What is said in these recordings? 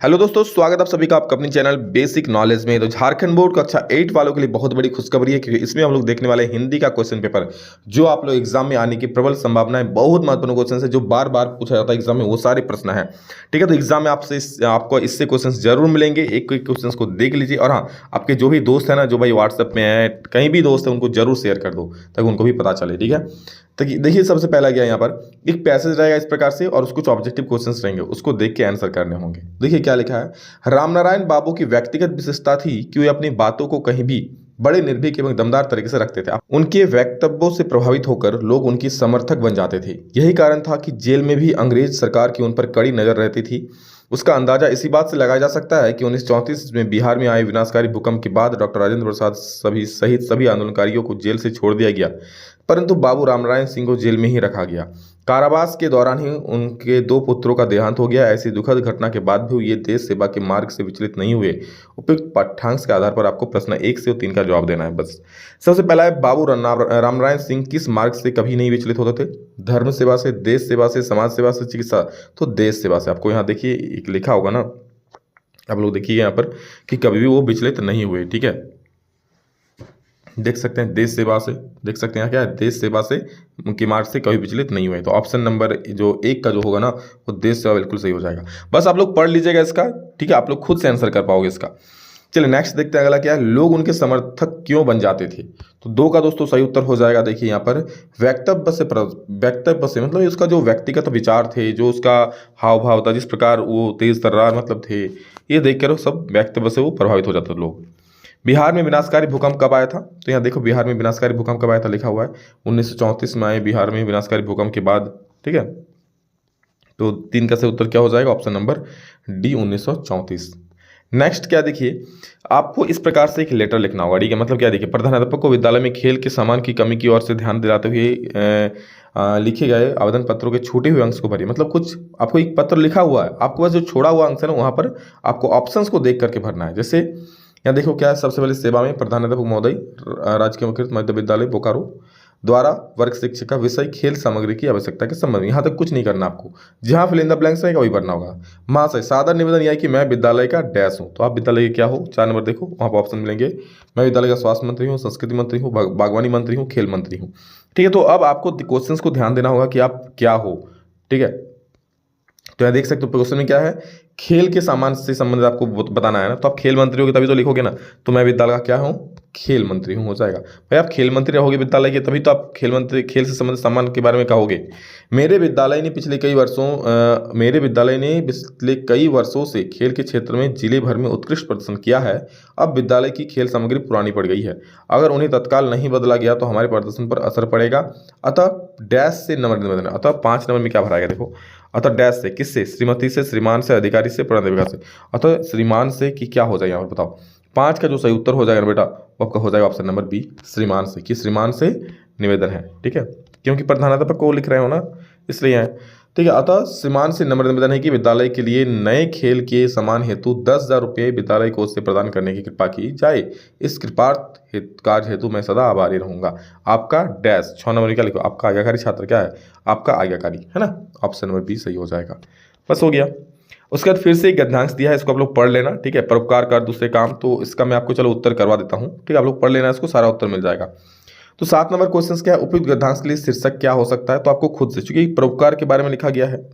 Hello दोस्तों, स्वागत आप सभी का आपका अपने चैनल बेसिक नॉलेज में। तो झारखंड बोर्ड कक्षा 8 वालों के लिए बहुत बड़ी खुशखबरी है, क्योंकि इसमें हम लोग देखने वाले हैं हिंदी का क्वेश्चन पेपर, जो आप लोग एग्जाम में आने की प्रबल संभावना है। बहुत महत्वपूर्ण क्वेश्चन है जो बार बार पूछा जाता है एग्जाम में, वो सारे प्रश्न है। ठीक है, तो एग्जाम में आपको इससे क्वेश्चन जरूर मिलेंगे। एक एक क्वेश्चन को देख लीजिए, और हाँ, आपके जो भी दोस्त है ना, जो भाई व्हाट्सएप में है, कहीं भी दोस्त है, उनको जरूर शेयर कर दो ताकि उनको भी पता चले। ठीक है, तो देखिए सबसे पहला क्या है, यहाँ पर एक पैसेज रहेगा इस प्रकार से, और कुछ ऑब्जेक्टिव क्वेश्चंस रहेंगे, उसको देख के आंसर करने होंगे। देखिए क्या लिखा है। रामनारायण बाबू की व्यक्तिगत विशेषता थी कि वे अपनी बातों को कहीं भी बड़े निर्भीक एवं दमदार तरीके से रखते थे। उनके वक्तव्यों से प्रभावित होकर लोग उनकी समर्थक बन जाते थे। यही कारण था कि जेल में भी अंग्रेज सरकार की उन पर कड़ी नजर रहती थी। उसका अंदाजा इसी बात से लगाया जा सकता है कि 1934 में बिहार में आए विनाशकारी भूकंप के बाद डॉक्टर राजेंद्र प्रसाद सहित सभी आंदोलनकारियों को जेल से छोड़ दिया गया, परंतु बाबू रामनारायण सिंह को जेल में ही रखा गया। कारावास के दौरान ही उनके 2 पुत्रों का देहांत हो गया। ऐसी दुखद घटना के बाद भी ये देश सेवा के मार्ग से विचलित नहीं हुए। उपयुक्त पाठ्यांश के आधार पर आपको प्रश्न 1 से 3 का जवाब देना है बस। सबसे पहला है, बाबू रामनारायण सिंह किस मार्ग से कभी नहीं विचलित होते थे? धर्म सेवा से, देश सेवा से, समाज सेवा से, चिकित्सा? तो देश सेवा से। आपको यहाँ देखिए एक लिखा होगा ना, आप लोग देखिए यहाँ पर कि कभी भी वो विचलित नहीं हुए। ठीक है, देख सकते हैं देश सेवा से, देख सकते हैं क्या है, देश सेवा से उनकी मार्ग से कभी विचलित नहीं हुए। तो ऑप्शन नंबर जो 1 का जो होगा ना, वो देश सेवा बिल्कुल सही हो जाएगा। बस आप लोग पढ़ लीजिएगा इसका। ठीक है, आप लोग खुद से आंसर कर पाओगे इसका। चलिए नेक्स्ट देखते हैं, अगला क्या है, लोग उनके समर्थक क्यों बन जाते थे? तो 2 का दोस्तों सही उत्तर हो जाएगा। देखिए यहाँ पर वक्तव्य से मतलब उसका जो व्यक्तिगत विचार थे, जो उसका हाव भाव था, जिस प्रकार वो तेज तर्रार मतलब थे, ये देख कर सब वक्तव्य से वो प्रभावित हो जाते थे लोग। बिहार में विनाशकारी भूकंप कब आया था? तो यहाँ देखो बिहार में विनाशकारी भूकंप कब आया था, लिखा हुआ है 1934 में आए बिहार में विनाशकारी भूकंप के बाद। ठीक है, तो 3 का सही उत्तर क्या हो जाएगा? Option number D, 1934। नेक्स्ट क्या देखिए, आपको इस प्रकार से एक लेटर लिखना होगा। ठीक है, मतलब क्या देखिए, प्रधानाध्यापक को विद्यालय में खेल के सामान की कमी की ओर से ध्यान दिलाते हुए लिखे गए आवेदन पत्रों के छूटे हुए अंश को भरिए। मतलब कुछ आपको एक पत्र लिखा हुआ है, आपको बस जो छोड़ा हुआ अंश है ना, वहाँ पर आपको ऑप्शंस को देख करके भरना है। जैसे यहाँ देखो क्या है, सबसे पहले सेवा में प्रधानाध्यापक महोदय, राजकीय मुख्य मध्य विद्यालय बोकारो द्वारा वर्ग शिक्षिका विषय खेल सामग्री की आवश्यकता के संबंध में। यहाँ तक कुछ नहीं करना आपको, जहाँ फिल इन द ब्लैंक्स रहेगा वही भरना होगा। महाशय, सादर निवेदन यह है कि मैं विद्यालय का डैश हूँ। तो आप विद्यालय के क्या हो? 4 नंबर देखो, वहाँ पर ऑप्शन मिलेंगे। मैं विद्यालय का स्वास्थ्य मंत्री हूँ, संस्कृति मंत्री हूँ, बागवानी मंत्री हूँ, खेल मंत्री हूँ। ठीक है, तो अब आपको क्वेश्चन को ध्यान देना होगा कि आप क्या हो। ठीक है, तो यहाँ देख सकते हो क्वेश्चन में क्या है, खेल के सामान से संबंधित आपको बताना है ना, तो आप खेल मंत्री होगे तभी तो लिखोगे ना। तो मैं विद्यालय का क्या हूँ? खेल मंत्री हूँ, हो जाएगा। भाई आप खेल मंत्री रहोगे विद्यालय के, तभी तो आप खेल मंत्री, खेल से संबंधित सामान के बारे में कहोगे। मेरे विद्यालय ने पिछले कई वर्षों से खेल के क्षेत्र में जिले भर में उत्कृष्ट प्रदर्शन किया है। अब विद्यालय की खेल सामग्री पुरानी पड़ गई है, अगर उन्हें तत्काल नहीं बदला गया तो हमारे प्रदर्शन पर असर पड़ेगा। अतः डैश से नंबर देना। अतः 5 नंबर में क्या भराएगा देखो, अतः डैश से, किससे? श्रीमती से, श्रीमान से, अधिकारी से, प्रधानाध्यापिका से। अतः श्रीमान से कि क्या हो जाएगा यहाँ पर बताओ? 5 का जो सही उत्तर हो जाएगा बेटा, वो आपका हो जाएगा ऑप्शन नंबर बी, श्रीमान से, कि श्रीमान से निवेदन है। ठीक है, क्योंकि प्रधानाध्यापक को लिख रहे हो ना, इसलिए है। ठीक है, अतः श्रीमान से नम्र निवेदन है कि विद्यालय के लिए नए खेल के सामान हेतु 10,000 रुपये विद्यालय कोष से प्रदान करने की कृपा की जाए। इस कृपार्थ कार्य हेतु मैं सदा आभारी रहूंगा। आपका डैश 6 नंबर का लिखो, आपका आज्ञाकारी छात्र क्या है? आपका आज्ञाकारी है ना, ऑप्शन नंबर बी सही हो जाएगा। बस हो गया। उसके बाद फिर से एक गद्यांश दिया है, इसको आप लोग पढ़ लेना। ठीक है, परोपकार कर दूसरे काम, तो इसका मैं आपको चलो उत्तर करवा देता हूँ। ठीक है, आप लोग पढ़ लेना, इसको सारा उत्तर मिल जाएगा। तो 7 नंबर क्वेश्चन क्या है, उपयुक्त गद्यांश के लिए शीर्षक क्या हो सकता है? तो आपको खुद से, चूंकि परोपकार के बारे में लिखा गया है,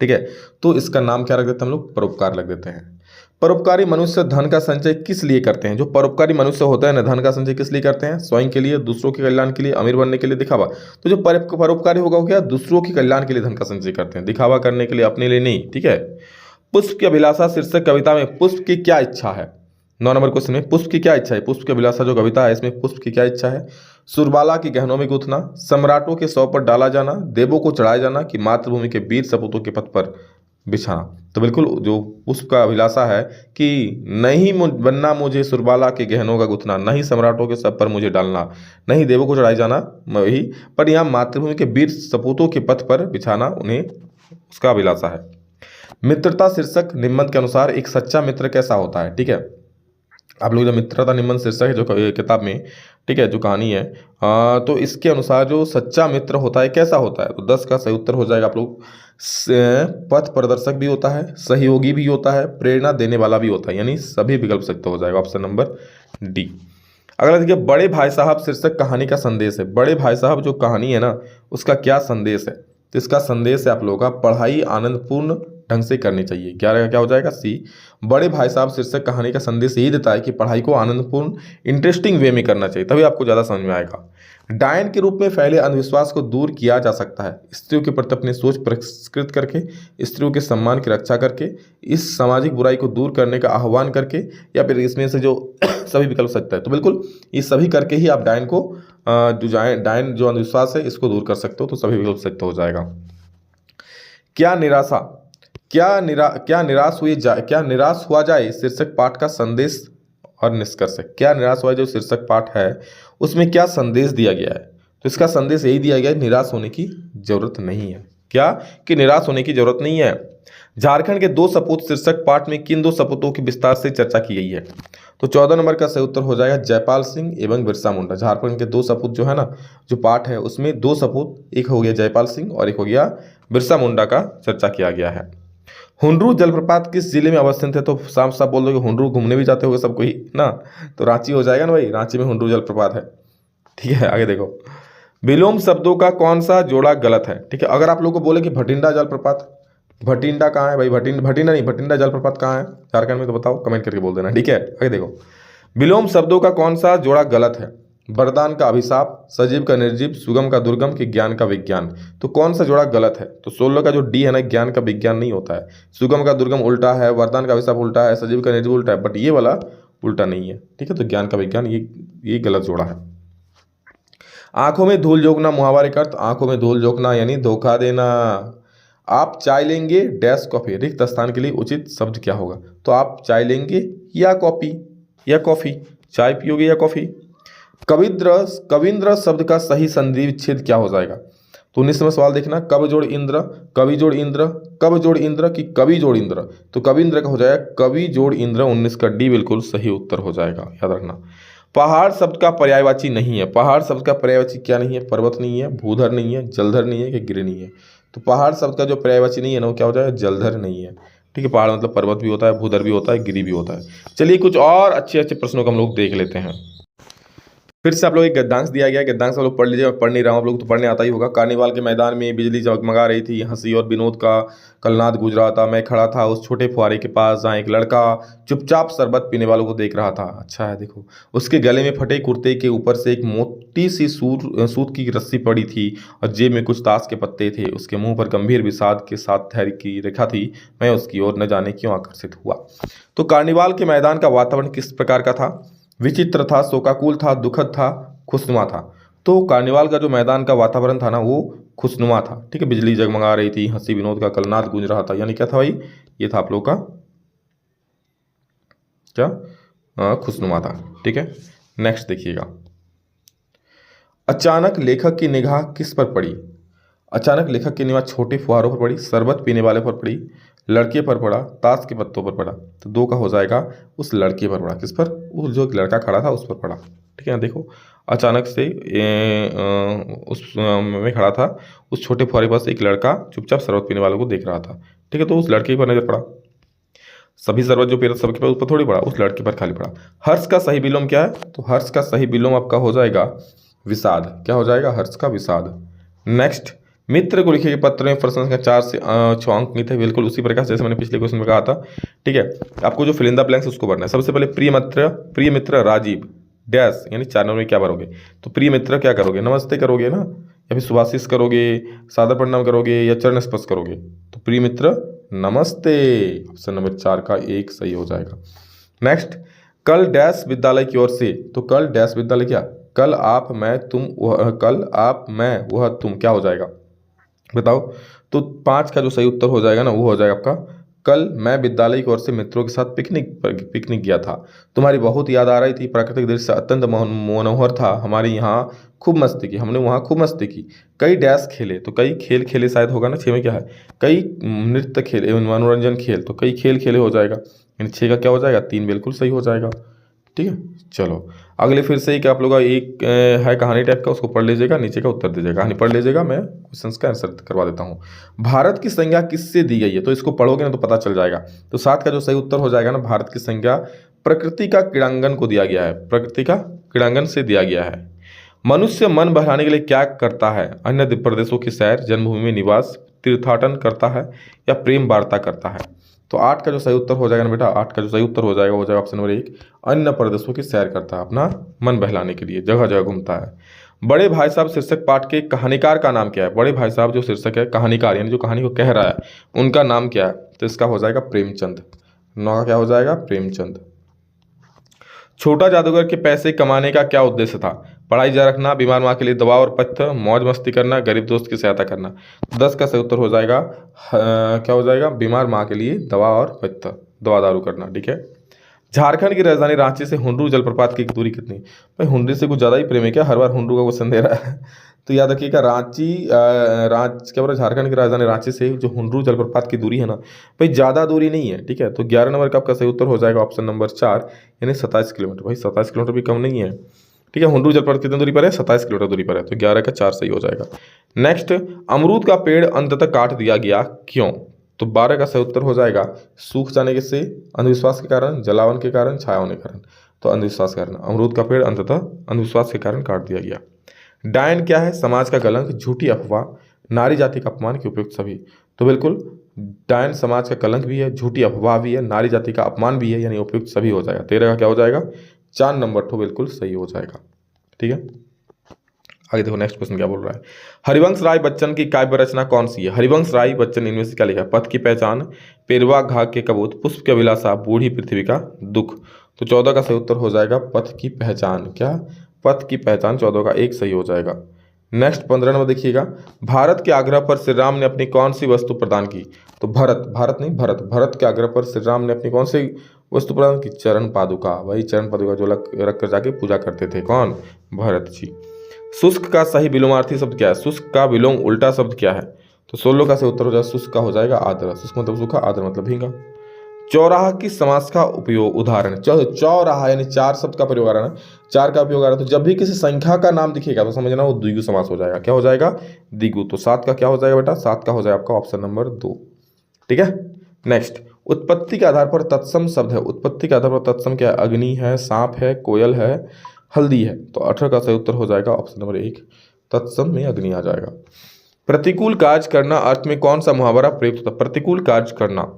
ठीक है, तो इसका नाम क्या रख देते हैं हम लोग? परोपकार रख देते हैं। परोपकारी मनुष्य धन का संचय किस लिए करते हैं? जो परोपकारी मनुष्य होता है ना, धन का संचय किस लिए करते हैं? स्वयं के लिए, दूसरों के कल्याण के लिए, अमीर बनने के लिए, दिखावा। तो जो परोपकारी होगा वो क्या? दूसरों के कल्याण के लिए धन का संचय करते हैं, दिखावा करने के लिए, अपने लिए नहीं। ठीक है, पुष्प की अभिलाषा शीर्षक कविता में पुष्प की क्या इच्छा है? 9 नंबर क्वेश्चन में पुष्प की क्या इच्छा है? पुष्प की अभिलाषा जो कविता है, इसमें पुष्प की क्या इच्छा है? सुरबाला के गहनों में गूंथना, सम्राटों के शव पर डाला जाना, देवों को चढ़ाया जाना, कि मातृभूमि के वीर सपूतों के पथ पर बिछाना। तो बिल्कुल जो पुष्प का अभिलाषा है कि नहीं बनना मुझे सुरबाला के गहनों का गूंथना, नहीं सम्राटों के शव पर मुझे डालना, नहीं देवों को चढ़ाया जाना, वही पर यहाँ मातृभूमि के वीर सपूतों के पथ पर बिछाना उन्हें उसका अभिलाषा है। मित्रता शीर्षक निम्न के अनुसार एक सच्चा मित्र कैसा होता है? ठीक है, आप लोग जो मित्रता निबंध शीर्षक है जो किताब में, ठीक है, जो कहानी है, तो इसके अनुसार जो सच्चा मित्र होता है कैसा होता है, तो 10 का सही उत्तर हो जाएगा आप लोग। पथ प्रदर्शक भी होता है, सहयोगी भी होता है, प्रेरणा देने वाला भी होता है, यानी सभी विकल्प सत्य हो जाएगा, ऑप्शन नंबर डी। अगला देखिए, बड़े भाई साहब शीर्षक कहानी का संदेश है। बड़े भाई साहब जो कहानी है ना, उसका क्या संदेश है, तो इसका संदेश है आप लोगों का, पढ़ाई आनंदपूर्ण ढंग से करनी चाहिए। क्या हो जाएगा, सी। बड़े भाई साहब शीर्षक कहानी का संदेश यही देता है कि पढ़ाई को आनंदपूर्ण इंटरेस्टिंग वे में करना चाहिए, तभी आपको ज़्यादा समझ में आएगा। डायन के रूप में फैले अंधविश्वास को दूर किया जा सकता है स्त्रियों के प्रति अपनी सोच परिष्कृत करके, स्त्रियों के सम्मान की रक्षा करके, इस सामाजिक बुराई को दूर करने का आह्वान करके, या फिर इसमें से जो सभी विकल्प सकता है। तो बिल्कुल ये सभी करके ही आप डायन को डायन जो अंधविश्वास है इसको दूर कर सकते हो, तो सभी विकल्प सत्य हो जाएगा। क्या निराश हुआ जाए शीर्षक पाठ का संदेश और निष्कर्ष है। क्या निराश हुआ जो शीर्षक पाठ है उसमें क्या संदेश दिया गया है, तो इसका संदेश यही दिया गया है, निराश होने की जरूरत नहीं है। क्या कि निराश होने की जरूरत नहीं है। झारखंड के 2 सपूत शीर्षक पाठ में किन 2 सपूतों की विस्तार से चर्चा की गई है, तो 14 नंबर का सही उत्तर हो जाएगा जयपाल सिंह एवं बिरसा मुंडा। झारखंड के 2 सपूत जो है ना, जो पाठ है उसमें 2 सपूत, एक हो गया जयपाल सिंह और एक हो गया बिरसा मुंडा का चर्चा किया गया है। हुंडरू जलप्रपात किस जिले में अवस्थित है, तो साफ साफ बोल दो कि हुंडरू घूमने भी जाते होगे सबको ही ना, तो रांची हो जाएगा ना भाई, रांची में हुंडरू जलप्रपात है। ठीक है, आगे देखो, विलोम शब्दों का कौन सा जोड़ा गलत है। ठीक है, अगर आप लोगों को बोले कि भटिंडा जलप्रपात, भटिंडा कहाँ है भाई, भटिंडा नहीं, भटिंडा जलप्रपात कहाँ है झारखंड में, तो बताओ, कमेंट करके बोल देना। ठीक है, आगे देखो, विलोम शब्दों का कौन सा जोड़ा गलत है। वरदान का अभिशाप, सजीव का निर्जीव, सुगम का दुर्गम कि ज्ञान का विज्ञान, तो कौन सा जोड़ा गलत है, तो 16 का जो डी है ना, ज्ञान का विज्ञान नहीं होता है, सुगम का दुर्गम उल्टा है, वरदान का अभिशाप उल्टा है, सजीव का निर्जीव उल्टा है, बट ये वाला उल्टा नहीं है। ठीक है, तो ज्ञान का विज्ञान ये गलत जोड़ा है। आंखों में धूल झोंकना मुहावरे का अर्थ, आंखों में धूल झोंकना यानी धोखा देना। आप चाय लेंगे डैश कॉफी, रिक्त स्थान के लिए उचित शब्द क्या होगा, तो आप चाय लेंगे या कॉफी, चाय पियोगे या कॉफी। कविंद्र शब्द का सही संधि विच्छेद क्या हो जाएगा, तो 19वां सवाल देखना, कब जोड़ इंद्र, कवि जोड़ इंद्र, कब जोड़ इंद्र कि कवि जोड़ इंद्र, तो कविंद्र का हो जाएगा कवि जोड़ इंद्र, 19 का डी बिल्कुल सही उत्तर हो जाएगा, याद रखना। पहाड़ शब्द का पर्यायवाची नहीं है, पहाड़ शब्द का पर्यायवाची क्या नहीं है, पर्वत नहीं है, भूधर नहीं है, जलधर नहीं है कि गिरि नहीं है, तो पहाड़ शब्द का जो पर्यायवाची नहीं है ना, वो क्या हो जाएगा, जलधर नहीं है। ठीक है, पहाड़ मतलब पर्वत भी होता है, भूधर भी होता है, गिरि भी होता है। चलिए कुछ और अच्छे अच्छे प्रश्नों को हम लोग देख लेते हैं। फिर से आप लोग एक गद्यांश दिया गया है, गद्यांश आप लोग पढ़ लीजिए, पढ़ नहीं रहा हूँ, आप लोग तो पढ़ने आता ही होगा। कार्निवाल के मैदान में बिजली जगमगा रही थी, हंसी और विनोद का कलनाद गूंज रहा था, मैं खड़ा था उस छोटे फुहारे के पास जहाँ एक लड़का चुपचाप शरबत पीने वालों को देख रहा था। अच्छा है, देखो, उसके गले में फटे कुर्ते के ऊपर से एक मोटी सी सूत की रस्सी पड़ी थी और जेब में कुछ ताश के पत्ते थे। उसके मुंह पर गंभीर विषाद के साथ धैर्य की रेखा थी। मैं उसकी ओर न जाने क्यों आकर्षित हुआ। तो कार्निवाल के मैदान का वातावरण किस प्रकार का था, विचित्र था, शोकाकुल था, दुखद था, खुशनुमा था। तो कार्निवाल का जो मैदान का वातावरण था ना, वो खुशनुमा था। ठीक है, बिजली जगमगा रही थी, हंसी विनोद का कलनाद गूंज रहा था, यानी क्या था भाई, ये था आप लोग का क्या, खुशनुमा था। ठीक है, नेक्स्ट देखिएगा, अचानक लेखक की निगाह किस पर पड़ी। अचानक लेखक की निगाह छोटे फुहारों पर पड़ी, शरबत पीने वाले पर पड़ी, लड़के पर पड़ा, ताश के पत्तों पर पड़ा, तो 2 का हो जाएगा उस लड़के पर पड़ा। किस पर, वो जो एक लड़का खड़ा था उस पर पड़ा। ठीक है, देखो, अचानक से उस में खड़ा था, उस छोटे फुहारे पास एक लड़का चुपचाप शरबत पीने वालों को देख रहा था। ठीक है, तो उस लड़के पर नजर पड़ा, सभी शरबत जो पी सबके पास ऊपर थोड़ी पड़ा, उस लड़के पर खाली पड़ा। हर्ष का सही विलोम क्या है, तो हर्ष का सही विलोम आपका हो जाएगा विषाद। क्या हो जाएगा, हर्ष का विषाद। नेक्स्ट, मित्र को लिखे गए पत्र में प्रश्न संख्या 4 से 6 अंक थे, बिल्कुल उसी प्रकार जैसे मैंने पिछले क्वेश्चन में कहा था। ठीक है, आपको जो फिल इन द ब्लैंक्स उसको भरना है। सबसे पहले प्रिय मित्र राजीव डैश, यानी 4 नंबर में क्या भरोगे, तो प्रिय मित्र क्या करोगे, नमस्ते करोगे ना, या फिर सुभाषिस करोगे, सादर प्रणाम करोगे, या चरण स्पर्श करोगे, तो प्रिय मित्र नमस्ते, ऑप्शन नंबर 4 का 1 सही हो जाएगा। नेक्स्ट, कल डैश विद्यालय की ओर से, तो कल डैश विद्यालय क्या, कल आप मैं तुम वह, कल आप मैं वह तुम, क्या हो जाएगा बताओ, तो 5 का जो सही उत्तर हो जाएगा ना, वो हो जाएगा आपका, कल मैं विद्यालय की ओर से मित्रों के साथ पिकनिक गया था, तुम्हारी बहुत याद आ रही थी, प्राकृतिक दृश्य अत्यंत मनोहर था, हमारे यहाँ खूब मस्ती की, हमने वहाँ खूब मस्ती की, कई डैश खेले, तो कई खेल खेले शायद होगा ना, 6 में क्या है, कई नृत्य खेले, मनोरंजन खेल, तो कई खेल खेले हो जाएगा, यानी 6 का क्या हो जाएगा, 3 बिल्कुल सही हो जाएगा। ठीक है। चलो अगले फिर से एक आप लोग का एक है कहानी टाइप का, उसको पढ़ लीजिएगा, नीचे का उत्तर दीजिएगा। कहानी पढ़ लीजिएगा, मैं क्वेश्चंस का आंसर करवा देता हूँ। भारत की संज्ञा किससे दी गई है? तो इसको पढ़ोगे ना तो पता चल जाएगा। तो 7 का जो सही उत्तर हो जाएगा ना, भारत की संज्ञा प्रकृति का क्रीड़ांगन को दिया गया है, प्रकृति का क्रीड़ांगन से दिया गया है। मनुष्य मन बहलाने के लिए क्या करता है? अन्य प्रदेशों की सैर, जन्मभूमि में निवास, तीर्थाटन करता है या प्रेम वार्ता करता है? तो 8 का जो सही उत्तर हो जाएगा ना बेटा, 8 का जो सही उत्तर हो जाएगा ऑप्शन नंबर 1, अन्य प्रदेशों की सैर करता है, अपना मन बहलाने के लिए जगह जगह घूमता है। बड़े भाई साहब शीर्षक पाठ के कहानीकार का नाम क्या है? बड़े भाई साहब जो शीर्षक है, कहानीकार यानी जो कहानी को कह रहा है, उनका नाम क्या है? तो इसका हो जाएगा प्रेमचंद। 9 का क्या हो जाएगा? प्रेमचंद। छोटा जादूगर के पैसे कमाने का क्या उद्देश्य था? पढ़ाई जारी रखना, बीमार माँ के लिए दवा और पथ्य, मौज मस्ती करना, गरीब दोस्त की सहायता करना। 10 का सही उत्तर हो जाएगा क्या हो जाएगा? बीमार माँ के लिए दवा और पथ्य, दवा दारू करना। ठीक है। झारखंड की राजधानी रांची से हुंडरू जलप्रपात की दूरी कितनी? भाई हुंडरी से कुछ ज़्यादा ही प्रेम है क्या? हर बार हुंडरू का क्वेश्चन दे रहा है। तो याद रखिएगा, क्या बोला, झारखंड की राजधानी रांची से जो हुंडरू जलप्रपात की दूरी है ना भाई, ज़्यादा दूरी नहीं है। ठीक है। तो 11 नंबर का आपका सही उत्तर हो जाएगा ऑप्शन नंबर 4 यानी 27 किलोमीटर। भाई 27 किलोमीटर भी कम नहीं है। ठीक है। हुंडरू जलप्रपात कितनी दूरी पर है? 27 किलोमीटर दूरी पर है। तो 11 का 4 सही हो जाएगा। नेक्स्ट, अमरूद का पेड़ अंततः काट दिया गया क्यों? तो 12 का सही उत्तर हो जाएगा सूख जाने के से, अंधविश्वास के कारण, जलावन के कारण, छाया होने के कारण। तो अंधविश्वास के कारण अमरूद का पेड़ अंततः अंधविश्वास के कारण काट दिया गया। डायन क्या है? समाज का कलंक, झूठी अफवाह, नारी जाति का अपमान के उपयुक्त सभी। तो बिल्कुल डायन समाज का कलंक भी है, झूठी अफवाह भी है, नारी जाति का अपमान भी है, यानी उपयुक्त सभी हो जाएगा। 13 का क्या हो जाएगा? 4 नंबर तो बिल्कुल सही हो जाएगा। ठीक है। आगे देखो नेक्स्ट क्वेश्चन क्या बोल रहा है। हरिवंश राय बच्चन की काव्य रचना कौन सी है? हरिवंश राय बच्चन इनमें से क्या लिखा है? पथ की पहचान, पेरवा घाघ के कबूत, पुष्प के अभिलाषा, बूढ़ी पृथ्वी का दुख। तो 14 का सही उत्तर हो जाएगा पथ की पहचान। क्या? पथ की पहचान। 14 का 1 सही हो जाएगा। नेक्स्ट 15 नंबर देखिएगा, भारत के आग्रह पर श्री राम ने अपनी कौन सी वस्तु प्रदान की? तो भरत के आग्रह पर श्री राम ने अपनी कौन सी वस्तु प्रदान की? चरण पादुका। वही चरण पादुका जो रख कर जाके पूजा करते थे। कौन? भरत जी। शुष्क का सही विलोमार्थी शब्द क्या है? शुष्क का विलोम उल्टा शब्द क्या है? तो 16 का सही उत्तर हो जाएगा शुष्क का हो जाएगा आर्द्र। शुष्क मतलब सूखा, आर्द्र मतलब भींगा। चौराहा की समास का उपयोग उदाहरण, चौराहा यानी 4 शब्द का प्रयोग आ रहा है ना, 4 का उपयोग आ रहा है। तो जब भी किसी संख्या का नाम दिखेगा तो समझना वो द्विगु समास हो जाएगा। क्या हो जाएगा? द्विगु। तो 7 का क्या हो जाएगा बेटा? 7 का हो जाएगा आपका ऑप्शन नंबर 2। ठीक है। नेक्स्ट, उत्पत्ति के आधार पर तत्सम शब्द है। उत्पत्ति के आधार पर तत्सम क्या है? अग्नि है, सांप है, कोयल है, हल्दी है। तो 18 का सही उत्तर हो जाएगा ऑप्शन नंबर 1, तत्सम में अग्नि आ जाएगा। प्रतिकूल कार्य करना अर्थ में कौन सा मुहावरा प्रयुक्त होता है? प्रतिकूल कार्य करना,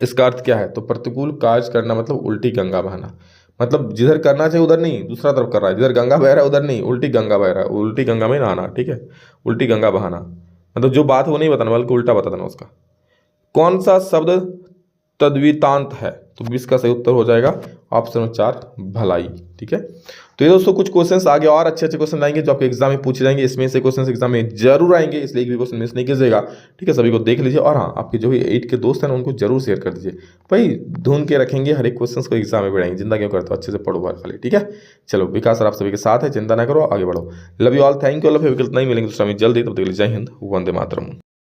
इसका अर्थ क्या है? तो प्रतिकूल कार्य करना मतलब उल्टी गंगा बहना, मतलब जिधर करना चाहिए उधर नहीं, दूसरा तरफ कर रहा है। जिधर गंगा बह रहा है उधर नहीं, उल्टी गंगा बह रहा है, उल्टी गंगा में नहाना। ठीक है। उल्टी गंगा बहाना मतलब जो बात वो नहीं बताना बल्कि उल्टा बता देना उसका। कौन सा शब्द तद्वितांत है? तो 20 का सही उत्तर हो जाएगा ऑप्शन नंबर 4, भलाई। ठीक है। तो ये दोस्तों कुछ क्वेश्चंस आगे और अच्छे अच्छे क्वेश्चन आएंगे जो आपके एग्जाम में पूछे जाएंगे। इसमें से क्वेश्चंस एग्जाम में जरूर आएंगे, इसलिए एक भी क्वेश्चन मिस नहीं कीजिएगा। ठीक है। सभी को देख लीजिए और हाँ, आपके जो भी 8 के दोस्त हैं ना उनको जरूर शेयर कर दीजिए। भाई ढूंढ के रखेंगे हर एक क्वेश्चन को, एग्जाम में बढ़ाएंगे। चिंता क्यों करते हो? अच्छे से पढ़ो बार खाली। ठीक है। चलो विकास सर आप सभी के साथ है, चिंता ना करो, आगे बढ़ो। Love you all, thank you all. विकल्प नहीं मिलेंगे दूसरा में जल्दी, तब तक जय हिंद, वंदे मातरम।